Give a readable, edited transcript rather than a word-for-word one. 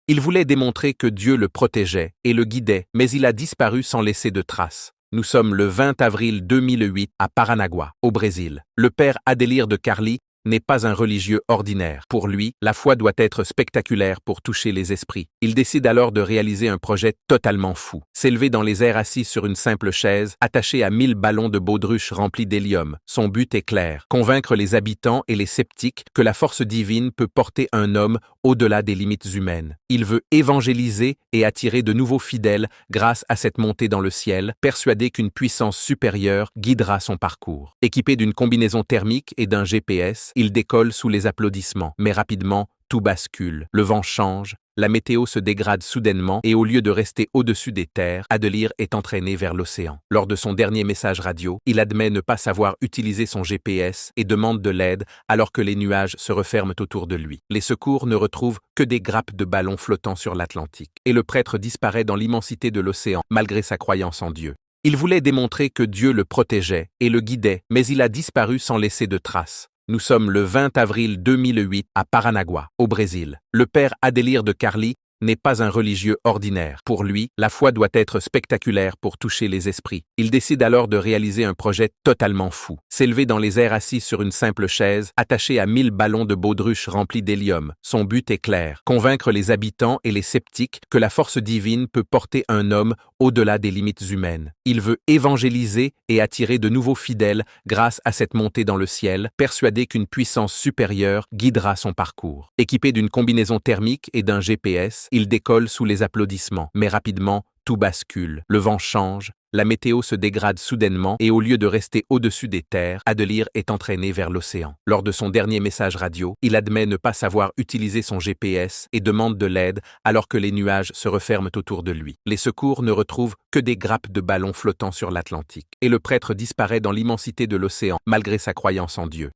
Il voulait démontrer que Dieu le protégeait et le guidait, mais il a disparu sans laisser de traces. Nous sommes le 20 avril 2008 à Paranagua, au Brésil. Le père Adélire de Carli n'est pas un religieux ordinaire. Pour lui, la foi doit être spectaculaire pour toucher les esprits. Il décide alors de réaliser un projet totalement fou. S'élever dans les airs assis sur une simple chaise, attaché à 1000 ballons de baudruche remplis d'hélium. Son but est clair, convaincre les habitants et les sceptiques que la force divine peut porter un homme au-delà des limites humaines. Il veut évangéliser et attirer de nouveaux fidèles grâce à cette montée dans le ciel, persuadé qu'une puissance supérieure guidera son parcours. Équipé d'une combinaison thermique et d'un GPS, il décolle sous les applaudissements. Mais rapidement, tout bascule. Le vent change, la météo se dégrade soudainement et au lieu de rester au-dessus des terres, Adélire est entraîné vers l'océan. Lors de son dernier message radio, il admet ne pas savoir utiliser son GPS et demande de l'aide alors que les nuages se referment autour de lui. Les secours ne retrouvent que des grappes de ballons flottant sur l'Atlantique. Et le prêtre disparaît dans l'immensité de l'océan, malgré sa croyance en Dieu. Il voulait démontrer que Dieu le protégeait et le guidait, mais il a disparu sans laisser de traces. Nous sommes le 20 avril 2008 à Paranagua, au Brésil. Le père Adélire de Carli n'est pas un religieux ordinaire. Pour lui, la foi doit être spectaculaire pour toucher les esprits. Il décide alors de réaliser un projet totalement fou. S'élever dans les airs assis sur une simple chaise, attaché à 1000 ballons de baudruche remplis d'hélium. Son but est clair, convaincre les habitants et les sceptiques que la force divine peut porter un homme au-delà des limites humaines. Il veut évangéliser et attirer de nouveaux fidèles grâce à cette montée dans le ciel, persuadé qu'une puissance supérieure guidera son parcours. Équipé d'une combinaison thermique et d'un GPS, il décolle sous les applaudissements. Mais rapidement, tout bascule. Le vent change, la météo se dégrade soudainement et au lieu de rester au-dessus des terres, Adélire est entraîné vers l'océan. Lors de son dernier message radio, il admet ne pas savoir utiliser son GPS et demande de l'aide alors que les nuages se referment autour de lui. Les secours ne retrouvent que des grappes de ballons flottant sur l'Atlantique. Et le prêtre disparaît dans l'immensité de l'océan, malgré sa croyance en Dieu.